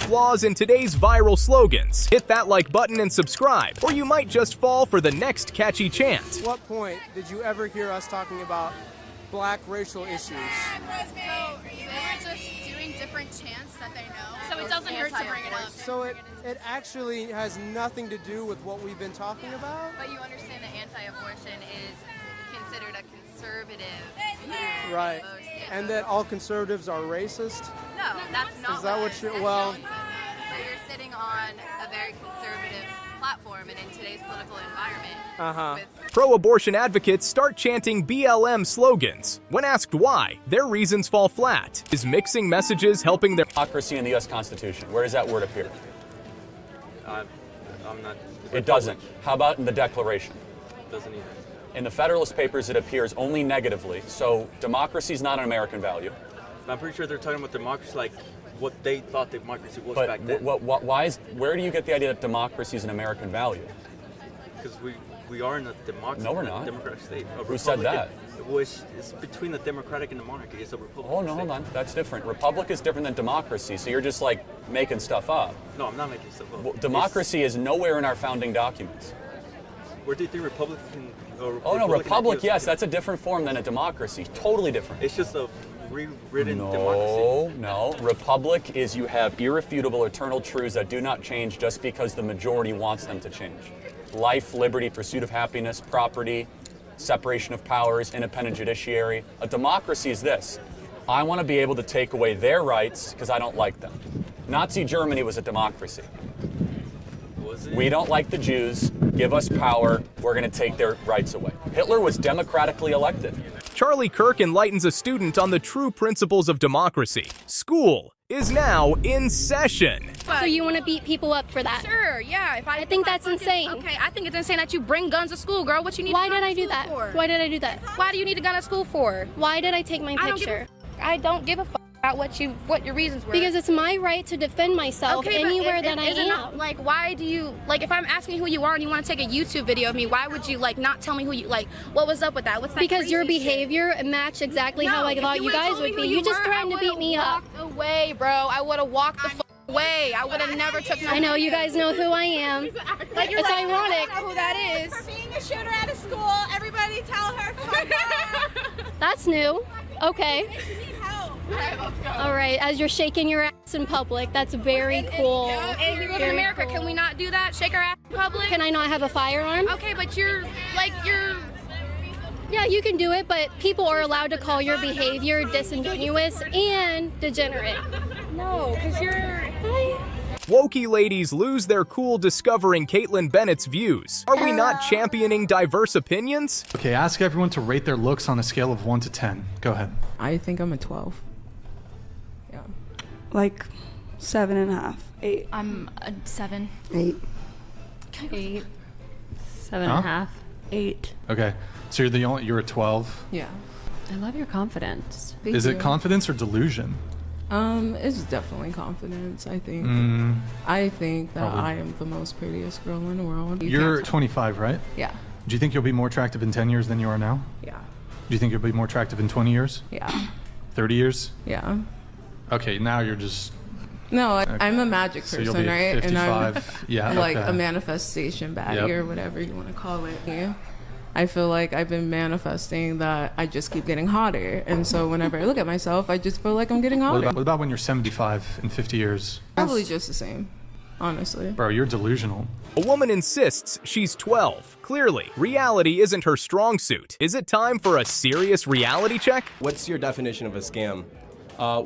flaws in today's viral slogans. Hit that like button and subscribe, or you might just fall for the next catchy chant. At what point did you ever hear us talking about black racial issues? So they were just doing different chants that they know, so it doesn't hurt to bring it up. So it actually has nothing to do with what we've been talking about? But you understand that anti-abortion is considered a conservative Right. And that all conservatives are racist? No, that's not. Is that what you're, well... But you're sitting on a very conservative platform and in today's political environment. Pro-abortion advocates start chanting BLM slogans. When asked why, their reasons fall flat. Is mixing messages helping their democracy in the U.S. Constitution? Where does that word appear? I'm not... It doesn't. How about in the Declaration? Doesn't either. In the Federalist Papers, it appears only negatively, so democracy is not an American value. I'm pretty sure they're talking about democracy like what they thought democracy was But back then. where do you get the idea that democracy is an American value? Because we are in a democracy. No, we're not. Democratic state. Who said that? It's between the democratic and the monarchy. It's a republic. Oh, no, hold on. That's different. Republic is different than democracy, so you're just like making stuff up. No, I'm not making stuff up. Well, democracy is nowhere in our founding documents. Where do you think Republican... Oh, no, republic, yes, that's a different form than a democracy. Totally different. It's just a rewritten democracy. No. Republic is you have irrefutable eternal truths that do not change just because the majority wants them to change. Life, liberty, pursuit of happiness, property, separation of powers, independent judiciary. A democracy is this. I want to be able to take away their rights because I don't like them. Nazi Germany was a democracy. We don't like the Jews, give us power, we're going to take their rights away. Hitler was democratically elected. Charlie Kirk enlightens a student on the true principles of democracy. School is now in session. So you want to beat people up for that? Sure, yeah. I think that's insane. Okay, I think it's insane that you bring guns to school, girl. What you need Why a gun did to I do school that? for? Why did I do that? Why do you need a gun at school for? Why did I take my picture? I don't give a fuck about what your reasons were. Because it's my right to defend myself anywhere that I am. Like, why do you, like, if I'm asking who you are and you want to take a YouTube video of me, why would you, like, not tell me who you, like, what was up with that? What's that Because your crazy behavior matched exactly how I thought you guys would be. You just threatened to beat me up. I would've walked away, bro. I would've walked the away. I would have never took no I know you guys know who I am. Like, it's ironic. I don't know who that is. For being a shooter at a school, everybody tell her. That's new. Okay. All right, as you're shaking your ass in public, that's very cool. And we live in America. Can we not do that? Shake our ass in public? Can I not have a firearm? Okay, but you're... Yeah, you can do it, but people are allowed to call your behavior disingenuous and degenerate. No, because you're... Wokey ladies lose their cool discovering Caitlyn Bennett's views. Are we not championing diverse opinions? Okay, ask everyone to rate their looks on a scale of 1 to 10. Go ahead. I think I'm a 12. Yeah. Like 7.5, 8. I'm a 7. 8. 8. 7.5. 8. Okay, so you're a 12. Yeah. I love your confidence. Is it confidence or delusion? It's definitely confidence, I think. I think that I am the most prettiest girl in the world. You're 25, right? Yeah. Do you think you'll be more attractive in 10 years than you are now? Yeah. Do you think you'll be more attractive in 20 years? Yeah. 30 years? Yeah. Okay, now you're just... No, I'm a magic person, so you'll be right? 55. And I'm yeah, like okay. a manifestation baddie or whatever you want to call it. Yeah. I feel like I've been manifesting that I just keep getting hotter. And so whenever I look at myself, I just feel like I'm getting hotter. What about when you're 75 in 50 years? Probably just the same, honestly. Bro, you're delusional. A woman insists she's 12. Clearly, reality isn't her strong suit. Is it time for a serious reality check? What's your definition of a scam?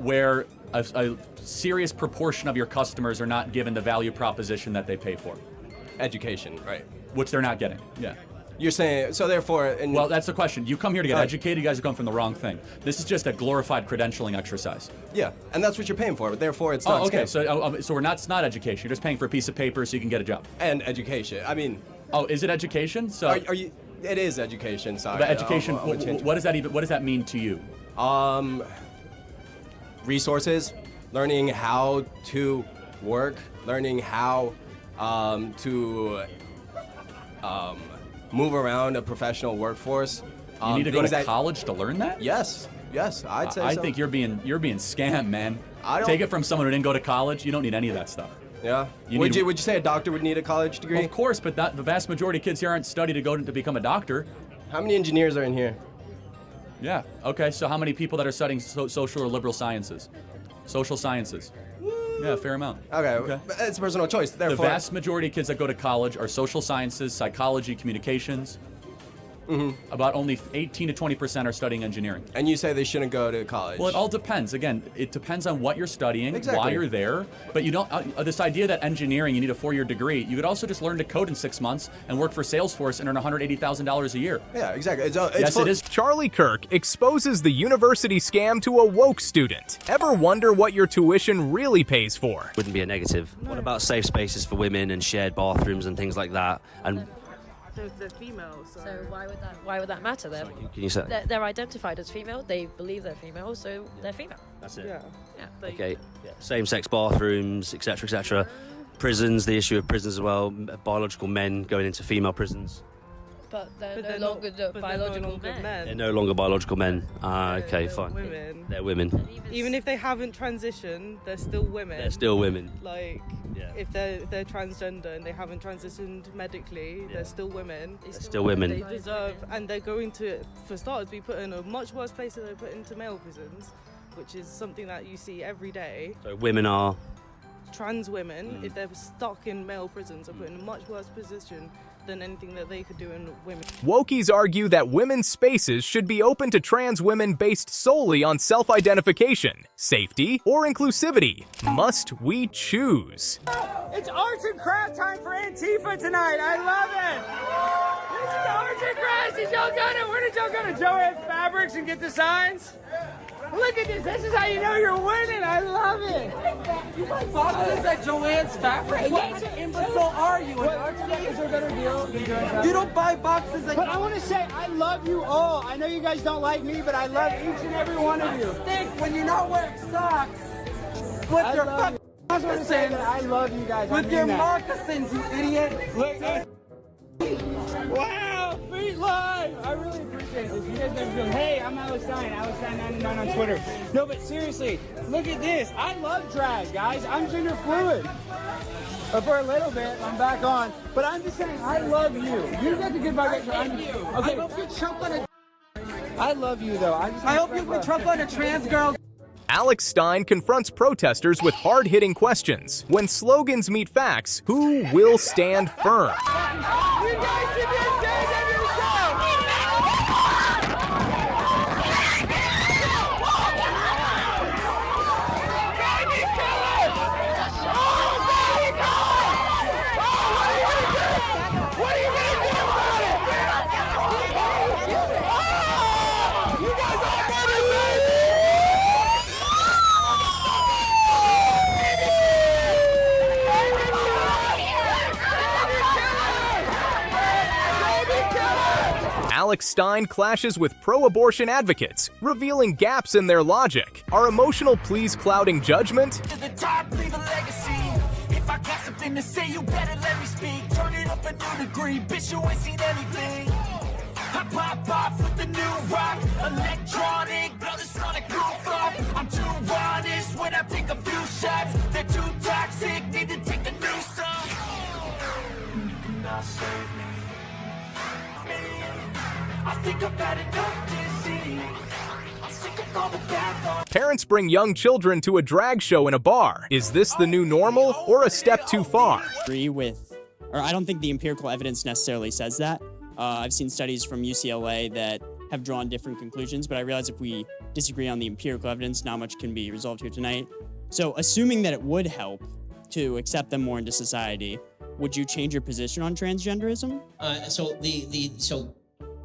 Where a serious proportion of your customers are not given the value proposition that they pay for. Education, right? Which they're not getting, yeah. You're saying, so therefore... Well, that's the question. You come here to get educated, you guys are going from the wrong thing. This is just a glorified credentialing exercise. Yeah, and that's what you're paying for, but therefore it's not okay, scam. so it's not education. You're just paying for a piece of paper so you can get a job. And education, I mean... Oh, is it education? So are you... It is education, sorry. But education, what does that mean to you? Resources, learning how to work, learning how to move around a professional workforce. You need to go to college to learn that? Yes. Yes, I'd say I so. think you're being scammed, man. I don't- Take it from someone who didn't go to college. You don't need any of that stuff. Yeah. You Would need- you say a doctor would need a college degree? Well, of course, but the vast majority of kids here aren't studied to go to become a doctor. How many engineers are in here? Yeah. Okay. So how many people that are studying social or liberal sciences? Social sciences. Yeah, a fair amount. Okay. But it's a personal choice. The Therefore, vast majority of kids that go to college are social sciences, psychology, communications. About only 18 to 20% are studying engineering. And you say they shouldn't go to college. Well, it all depends. Again, it depends on what you're studying, Exactly. why you're there. But you don't. This idea that engineering, you need a 4-year degree. You could also just learn to code in 6 months and work for Salesforce and earn $180,000 a year. Yeah, exactly. It's Yes, it is. Charlie Kirk exposes the university scam to a woke student. Ever wonder what your tuition really pays for? Wouldn't be a negative. What about safe spaces for women and shared bathrooms and things like that? And They're female, so why would that matter then? can you say? They're identified as female. They believe they're female, so they're female. That's it. Yeah. Okay. Yeah. Same-sex bathrooms, etc., etc. Prisons, the issue of prisons as well. Biological men going into female prisons. But they're no longer biological men. They're no longer biological men. Okay, fine. Women. They're women. Even if they haven't transitioned, they're still women. They're still women. Like, if they're transgender and they haven't transitioned medically, they're still women. They're still women. They deserve, and they're going to, for starters, be put in a much worse place than they're put into male prisons, which is something that you see every day. So women are. Trans women, if they're stuck in male prisons, are put in a much worse position than anything that they could do in women. Wokies argue that women's spaces should be open to trans women based solely on self-identification, safety, or inclusivity. Must we choose? It's arts and craft time for Antifa tonight. I love it. This is arts and crafts. Did y'all go to, where did y'all go to Joanne's Fabrics and get the signs? Look at this. This is how you know you're winning. I love it. You buy boxes at Joanne's Fabrics? What kind of imbecile are you? Is a better deal? You don't buy boxes at... But I want to say, I love you all. I know you guys don't like me, but I love each and every one of you. Stink when you're not wearing socks. With your fucking... I just want to say that I love you guys. With your moccasins, you idiot. Look, wow, feet live. I really appreciate this. You guys never feel. Hey, I'm Alex Stein. Alex Stein 99 on Twitter. No, but seriously, look at this. I love drag, guys. I'm gender fluid. But for a little bit, I'm back on. But I'm just saying, I love you. You get the good vibe. Okay. I hope you choke on a. I love you though. I hope you put Trump on a trans girl. Alex Stein confronts protesters with hard-hitting questions. When slogans meet facts, who will stand firm? You guys should be ashamed of yourself. What are you gonna do about it? You guys all murdered me! Alex Stein clashes with pro-abortion advocates, revealing gaps in their logic. Are emotional pleas clouding judgment? To the top, leave a legacy. If I got something to say, you better let me speak. Turn it up a new degree, bitch, you ain't seen anything. I pop off with the new rock, electronic, blow the sonic roof off. I'm too honest when I take a few shots. They're too toxic, need to take a new song. You cannot save me. I think I've had enough disease. I'm sick of all the bad thoughts. Parents bring young children to a drag show in a bar. Is this the new normal or a step too far? I don't think the empirical evidence necessarily says that. I've seen studies from UCLA that have drawn different conclusions, but I realize if we disagree on the empirical evidence, not much can be resolved here tonight. So assuming that it would help to accept them more into society, would you change your position on transgenderism? So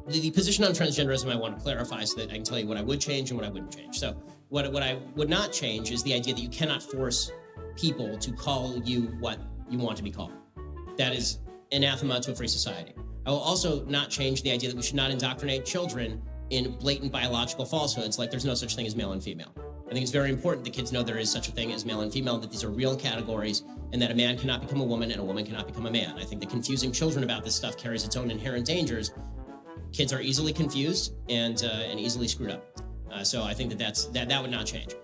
the position on transgenderism I want to clarify so that I can tell you what I would change and what I wouldn't change. So what I would not change is the idea that you cannot force people to call you what you want to be called. That is anathema to a free society. I will also not change the idea that we should not indoctrinate children in blatant biological falsehoods like there's no such thing as male and female. I think it's very important that kids know there is such a thing as male and female, that these are real categories, and that a man cannot become a woman and a woman cannot become a man. I think that confusing children about this stuff carries its own inherent dangers. Kids are easily confused and easily screwed up. So I think that would not change.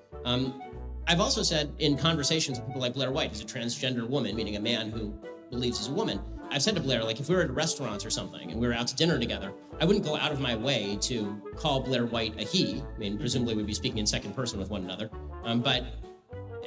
I've also said in conversations with people like Blair White, who's a transgender woman, meaning a man who believes he's a woman, I've said to Blair, like, if we were at a restaurant or something and we were out to dinner together, I wouldn't go out of my way to call Blair White a he. I mean, presumably we'd be speaking in second person with one another. But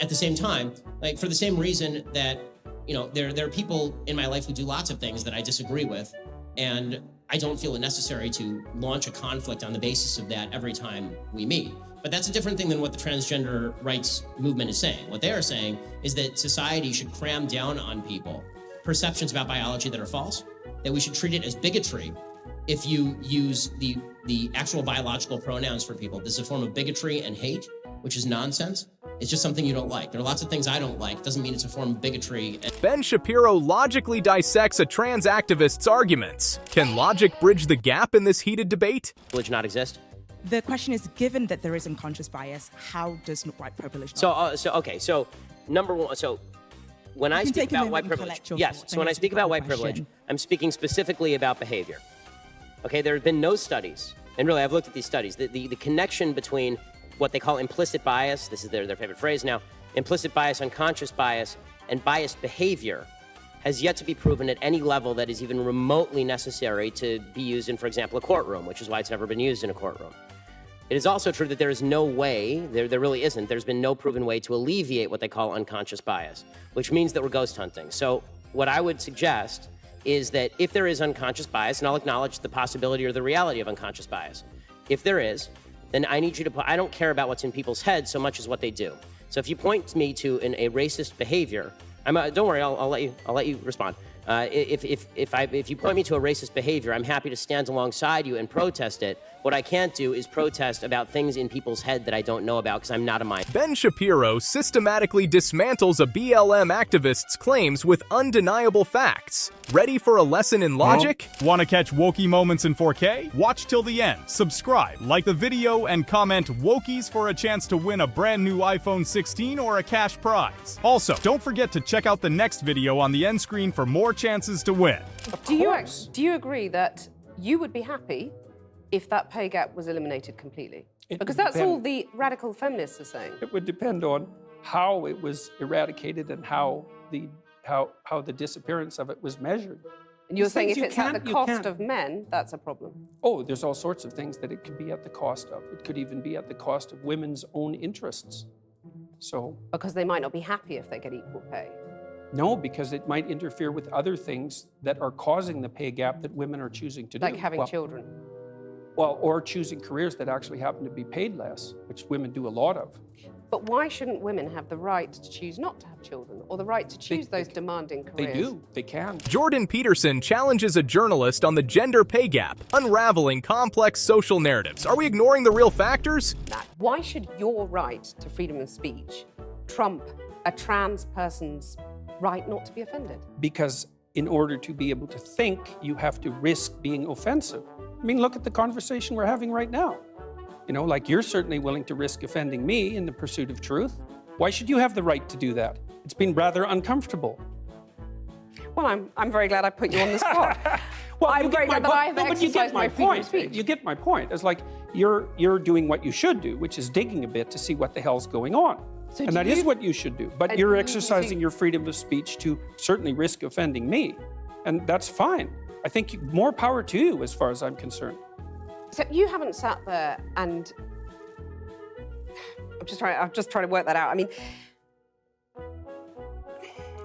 at the same time, like, for the same reason that, you know, there are people in my life who do lots of things that I disagree with, and I don't feel it necessary to launch a conflict on the basis of that every time we meet. But that's a different thing than what the transgender rights movement is saying. What they are saying is that society should cram down on people perceptions about biology that are false, that we should treat it as bigotry if you use the actual biological pronouns for people. This is a form of bigotry and hate, which is nonsense. It's just something you don't like. There are lots of things I don't like. It doesn't mean it's a form of bigotry. Ben Shapiro logically dissects a trans activist's arguments. Can logic bridge the gap in this heated debate? Privilege not exist? The question is, given that there is unconscious bias, how does white privilege? So number one, so when I speak about white privilege, yes. So when I speak about white privilege, I'm speaking specifically about behavior. Okay, there have been no studies, and really I've looked at these studies. The connection between what they call implicit bias, this is their favorite phrase now, implicit bias, unconscious bias, and biased behavior has yet to be proven at any level that is even remotely necessary to be used in, for example, a courtroom, which is why it's never been used in a courtroom. It is also true that there is no way, there really isn't, there's been no proven way to alleviate what they call unconscious bias, which means that we're ghost hunting. So what I would suggest is that if there is unconscious bias, and I'll acknowledge the possibility or the reality of unconscious bias, if there is, then I need you to I don't care about what's in people's heads so much as what they do. So if you point me to a racist behavior, don't worry, I'll let you respond. If you point me to a racist behavior, I'm happy to stand alongside you and protest it. What I can't do is protest about things in people's head that I don't know about because I'm not a mind. Ben Shapiro systematically dismantles a BLM activist's claims with undeniable facts. Ready for a lesson in logic? Want to catch wokey moments in 4K? Watch till the end, subscribe, like the video, and comment wokies for a chance to win a brand new iPhone 16 or a cash prize. Also, don't forget to check out the next video on the end screen for more chances to win. Do you agree that you would be happy if that pay gap was eliminated completely? Because that's all the radical feminists are saying. It would depend on how it was eradicated and how the disappearance of it was measured. And you're saying if it's at the cost of men, that's a problem? Oh, there's all sorts of things that it could be at the cost of. It could even be at the cost of women's own interests. So because they might not be happy if they get equal pay. No, because it might interfere with other things that are causing the pay gap that women are choosing to do. Like having children. Well, or choosing careers that actually happen to be paid less, which women do a lot of. But why shouldn't women have the right to choose not to have children, or the right to choose those demanding careers? They do. They can. Jordan Peterson challenges a journalist on the gender pay gap, unraveling complex social narratives. Are we ignoring the real factors? Why should your right to freedom of speech trump a trans person's right not to be offended? Because in order to be able to think, you have to risk being offensive. I mean, look at the conversation we're having right now. You know, like, you're certainly willing to risk offending me in the pursuit of truth. Why should you have the right to do that? It's been rather uncomfortable. Well, I'm very glad I put you on the spot. Well, I'm very glad that I have exercised my freedom of speech. You get my point. It's like you're doing what you should do, which is digging a bit to see what the hell's going on. So and that is what you should do. But you're exercising your freedom of speech to certainly risk offending me. And that's fine. I think more power to you as far as I'm concerned. So you haven't sat there and I'm just trying to work that out. I mean,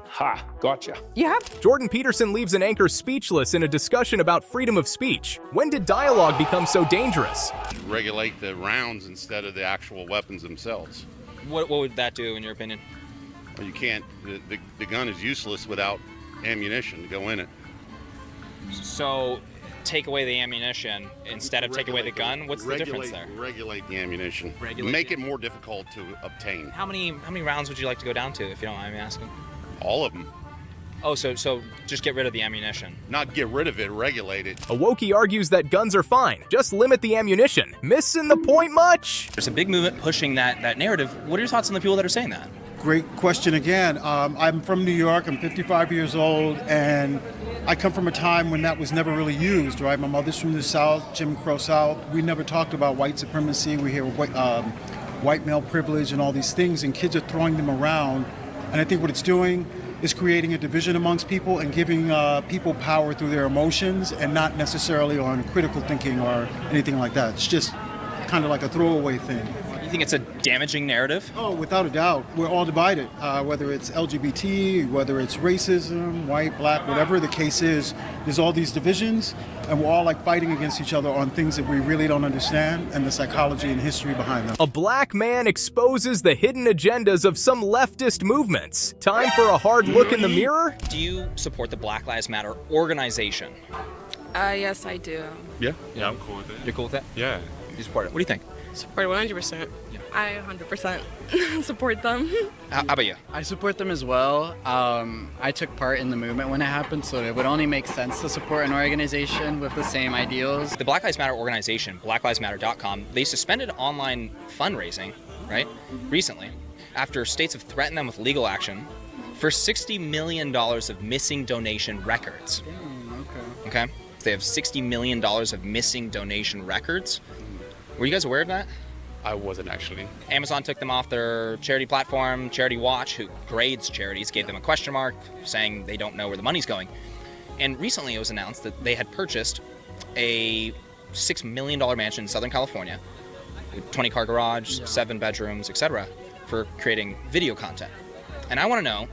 ha, gotcha. You have? Jordan Peterson leaves an anchor speechless in a discussion about freedom of speech. When did dialogue become so dangerous? Regulate the rounds instead of the actual weapons themselves. What would that do, in your opinion? Well, you can't, the gun is useless without ammunition to go in it. So, take away the ammunition instead of take away the gun? What's the difference there? Regulate the ammunition. Make it more difficult to obtain. How many rounds would you like to go down to, if you don't mind me asking? All of them. Oh, so just get rid of the ammunition. Not get rid of it, regulate it. A Wokey argues that guns are fine. Just limit the ammunition. Missing the point much? There's a big movement pushing that narrative. What are your thoughts on the people that are saying that? Great question again. I'm from New York. I'm 55 years old, and I come from a time when that was never really used, right? My mother's from the South, Jim Crow South. We never talked about white supremacy. We hear white male privilege and all these things, and kids are throwing them around. And I think what it's doing is creating a division amongst people and giving people power through their emotions and not necessarily on critical thinking or anything like that. It's just kind of like a throwaway thing. You think it's a damaging narrative? Oh, without a doubt. We're all divided, whether it's LGBT, whether it's racism, white, black, whatever the case is. There's all these divisions, and we're all like fighting against each other on things that we really don't understand and the psychology and history behind them. A black man exposes the hidden agendas of some leftist movements. Time for a hard look in the mirror? Do you support the Black Lives Matter organization? Yes, I do. Yeah, I'm cool with it. You're cool with that? Yeah. You support it. What do you think? Support 100%. I 100% support them. How about you? I support them as well. I took part in the movement when it happened, so it would only make sense to support an organization with the same ideals. The Black Lives Matter organization, blacklivesmatter.com, they suspended online fundraising, right, recently, after states have threatened them with legal action for $60 million of missing donation records. Okay? They have $60 million of missing donation records. Were you guys aware of that? I wasn't actually. Amazon took them off their charity platform. Charity Watch, who grades charities, gave them a question mark, saying they don't know where the money's going. And recently it was announced that they had purchased a $6 million mansion in Southern California, 20-car garage, 7 bedrooms, etc., for creating video content. And I want to know,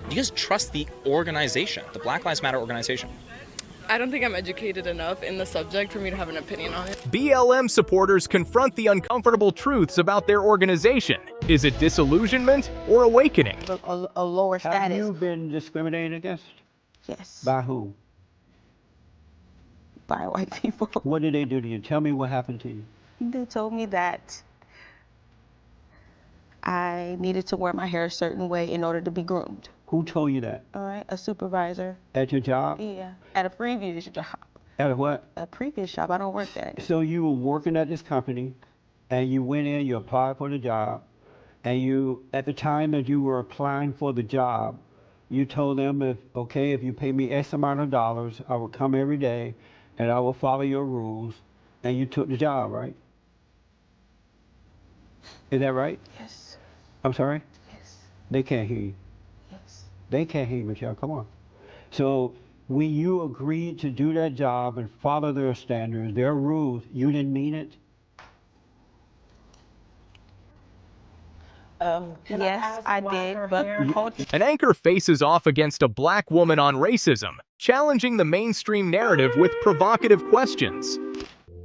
do you guys trust the organization, the Black Lives Matter organization? I don't think I'm educated enough in the subject for me to have an opinion on it. BLM supporters confront the uncomfortable truths about their organization. Is it disillusionment or awakening? A lower status. Have you been discriminated against? Yes. By who? By white people. What did they do to you? Tell me what happened to you. They told me that I needed to wear my hair a certain way in order to be groomed. Who told you that? All right, a supervisor. At your job? Yeah, at a previous job. At a what? A previous job. I don't work there. So you were working at this company, and you went in, you applied for the job, and you, at the time that you were applying for the job, you told them, if you pay me X amount of dollars, I will come every day, and I will follow your rules, and you took the job, right? Is that right? Yes. I'm sorry? Yes. They can't hear you. They can't hear you, Michelle. Come on. So when you agreed to do that job and follow their standards, their rules, you didn't mean it? Yes, I did, but An anchor faces off against a black woman on racism, challenging the mainstream narrative with provocative questions.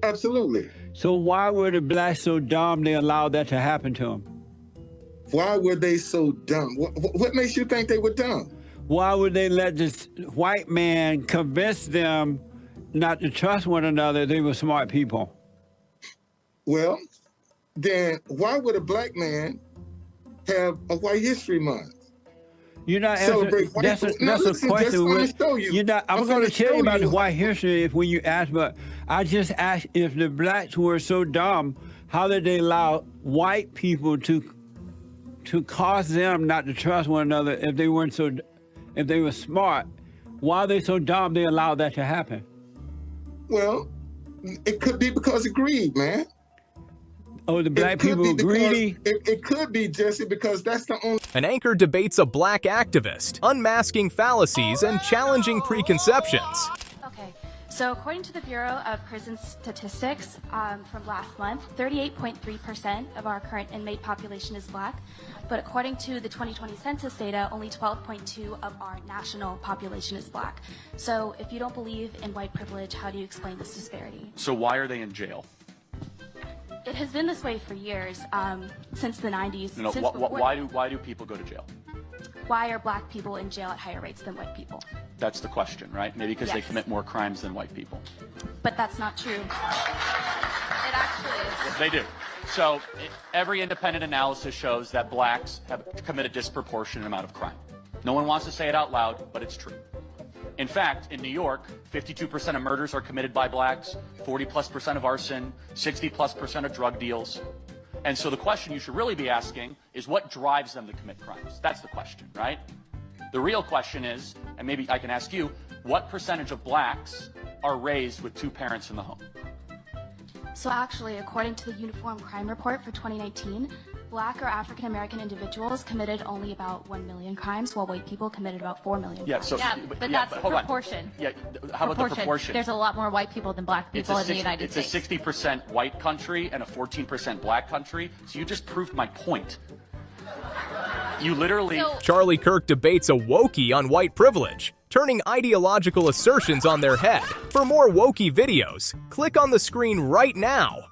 Absolutely. So why were the blacks so dumb they allowed that to happen to them? Why were they so dumb? What makes you think they were dumb? Why would they let this white man convince them not to trust one another? They were smart people. Well, then why would a black man have a White History Month? You're not answering. That's a question. You're not. I'm going to tell you about the white history if when you ask, but I just asked if the blacks were so dumb, how did they allow white people to cause them not to trust one another if they weren't so, if they were smart? Why are they so dumb they allowed that to happen? Well, it could be because of greed, man. Oh, the black people were greedy? It could be, Jesse, because that's the only... An anchor debates a black activist, unmasking fallacies and challenging preconceptions. Okay, so according to the Bureau of Prison Statistics from last month, 38.3% of our current inmate population is black, but according to the 2020 census data, only 12.2% of our national population is black. So if you don't believe in white privilege, how do you explain this disparity? So why are they in jail? It has been this way for years, since the 90s. No, why do people go to jail? Why are black people in jail at higher rates than white people? That's the question, right? Maybe because they Yes. commit more crimes than white people. But that's not true. It actually is. They do. So every independent analysis shows that blacks have committed a disproportionate amount of crime. No one wants to say it out loud, but it's true. In fact, in New York, 52% of murders are committed by blacks, 40+% of arson, 60+% of drug deals. And so the question you should really be asking is what drives them to commit crimes? That's the question, right? The real question is, and maybe I can ask you, what percentage of blacks are raised with two parents in the home? So actually, according to the Uniform Crime Report for 2019, Black or African American individuals committed only about 1 million crimes, while white people committed about 4 million crimes. But that's the proportion. Yeah, how about the proportion? There's a lot more white people than black people in the United States. It's a 60% white country and a 14% black country, so you just proved my point. You literally... Charlie Kirk debates a wokie on white privilege, turning ideological assertions on their head. For more wokie videos, click on the screen right now.